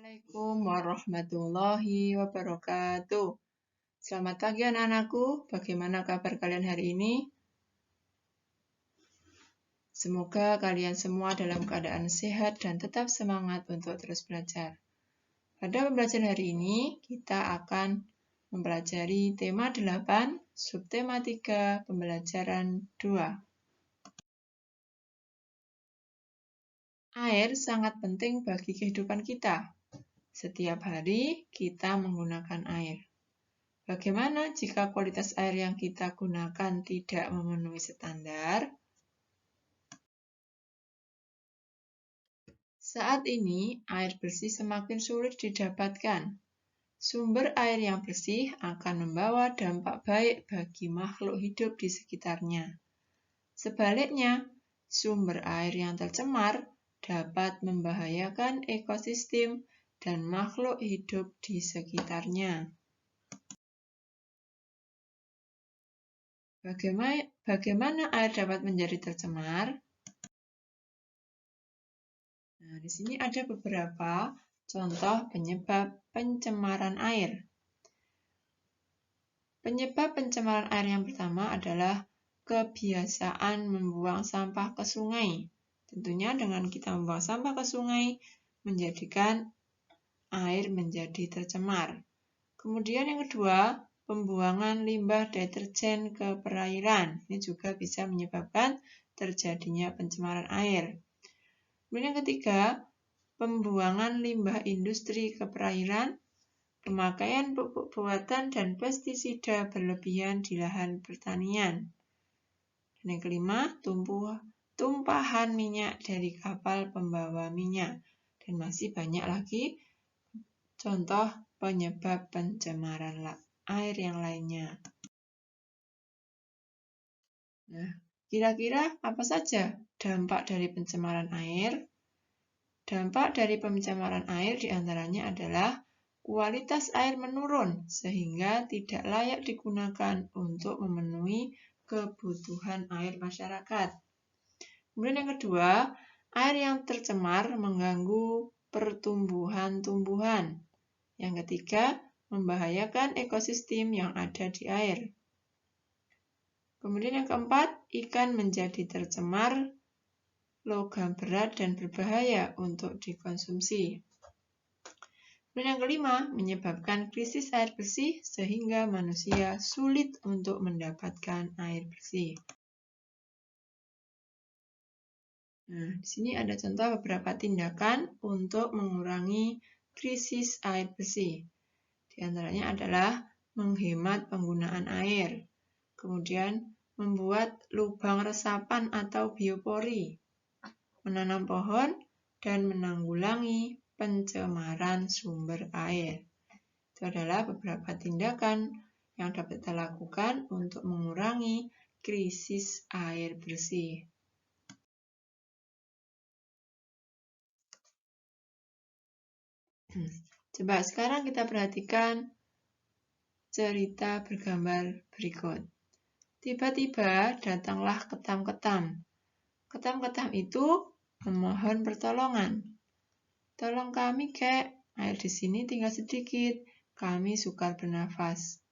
Assalamualaikum warahmatullahi wabarakatuh. Selamat pagi anak-anakku, bagaimana kabar kalian hari ini? Semoga kalian semua dalam keadaan sehat dan tetap semangat untuk terus belajar. Pada pembelajaran hari ini, kita akan mempelajari tema 8, subtema 3, pembelajaran 2. Air sangat penting bagi kehidupan kita. Setiap hari kita menggunakan air. Bagaimana jika kualitas air yang kita gunakan tidak memenuhi standar? Saat ini, air bersih semakin sulit didapatkan. Sumber air yang bersih akan membawa dampak baik bagi makhluk hidup di sekitarnya. Sebaliknya, sumber air yang tercemar dapat membahayakan ekosistem dan makhluk hidup di sekitarnya. Bagaimana air dapat menjadi tercemar? Nah, di sini ada beberapa contoh penyebab pencemaran air. Penyebab pencemaran air yang pertama adalah kebiasaan membuang sampah ke sungai. Tentunya dengan kita membuang sampah ke sungai menjadikan air menjadi tercemar. Kemudian yang kedua, pembuangan limbah deterjen ke perairan. Ini juga bisa menyebabkan terjadinya pencemaran air. Kemudian yang ketiga, pembuangan limbah industri ke perairan, pemakaian pupuk buatan dan pestisida berlebihan di lahan pertanian. Dan yang kelima, tumpahan minyak dari kapal pembawa minyak. Dan masih banyak lagi contoh penyebab pencemaran air yang lainnya. Nah, kira-kira apa saja dampak dari pencemaran air? Dampak dari pencemaran air diantaranya adalah kualitas air menurun sehingga tidak layak digunakan untuk memenuhi kebutuhan air masyarakat. Kemudian yang kedua, air yang tercemar mengganggu pertumbuhan tumbuhan. Yang ketiga, membahayakan ekosistem yang ada di air. Kemudian yang keempat, ikan menjadi tercemar, logam berat dan berbahaya untuk dikonsumsi. Dan yang kelima, menyebabkan krisis air bersih sehingga manusia sulit untuk mendapatkan air bersih. Nah, di sini ada contoh beberapa tindakan untuk mengurangi krisis air bersih. Di antaranya adalah menghemat penggunaan air, kemudian membuat lubang resapan atau biopori, menanam pohon, dan menanggulangi pencemaran sumber air. Itu adalah beberapa tindakan yang dapat kita lakukan untuk mengurangi krisis air bersih. Coba sekarang kita perhatikan cerita bergambar berikut. Tiba-tiba datanglah ketam-ketam. Ketam-ketam itu memohon pertolongan. Tolong kami, Kek. Air di sini tinggal sedikit. Kami sukar bernafas.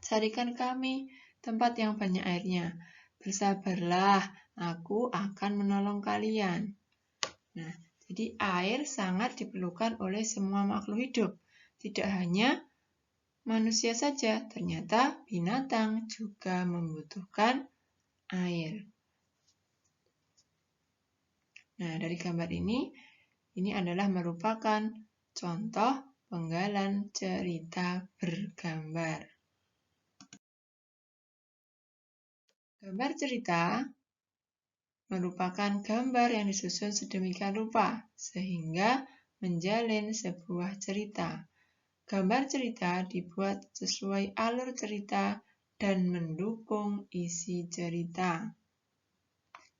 Carikan kami tempat yang banyak airnya. Bersabarlah, aku akan menolong kalian. Nah, jadi air sangat diperlukan oleh semua makhluk hidup. Tidak hanya manusia saja, ternyata binatang juga membutuhkan air. Nah, dari gambar ini adalah merupakan contoh penggalan cerita bergambar. Gambar cerita merupakan gambar yang disusun sedemikian rupa sehingga menjalin sebuah cerita. Gambar cerita dibuat sesuai alur cerita dan mendukung isi cerita.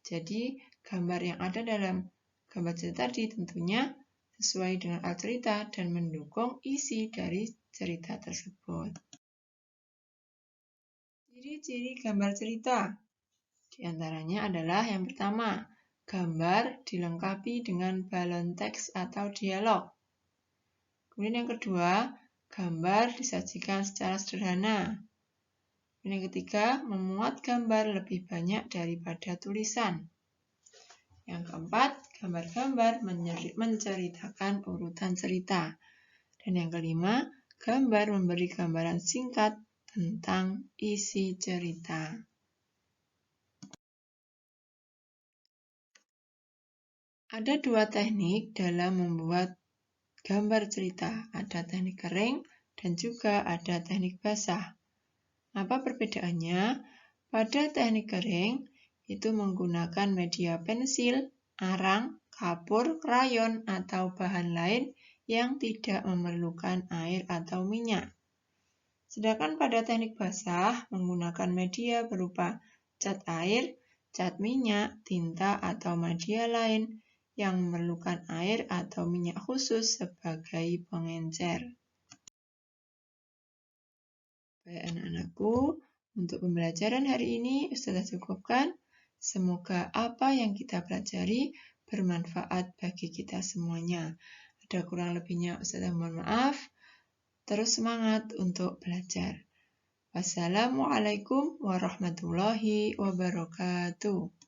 Jadi, gambar yang ada dalam gambar cerita tadi tentunya sesuai dengan alur cerita dan mendukung isi dari cerita tersebut. Ciri-ciri gambar cerita. Di antaranya adalah yang pertama, gambar dilengkapi dengan balon teks atau dialog. Kemudian yang kedua, gambar disajikan secara sederhana. Dan yang ketiga, memuat gambar lebih banyak daripada tulisan. Yang keempat, gambar-gambar menceritakan urutan cerita. Dan yang kelima, gambar memberi gambaran singkat tentang isi cerita. Ada dua teknik dalam membuat gambar cerita. Ada teknik kering dan juga ada teknik basah. Apa perbedaannya? Pada teknik kering, itu menggunakan media pensil, arang, kapur, krayon, atau bahan lain yang tidak memerlukan air atau minyak. Sedangkan pada teknik basah menggunakan media berupa cat air, cat minyak, tinta, atau media lain yang memerlukan air atau minyak khusus sebagai pengencer. Baik anak-anakku, untuk pembelajaran hari ini Ustazah cukupkan. Semoga apa yang kita pelajari bermanfaat bagi kita semuanya. Ada kurang lebihnya Ustazah mohon maaf. Terus semangat untuk belajar. Wassalamualaikum warahmatullahi wabarakatuh.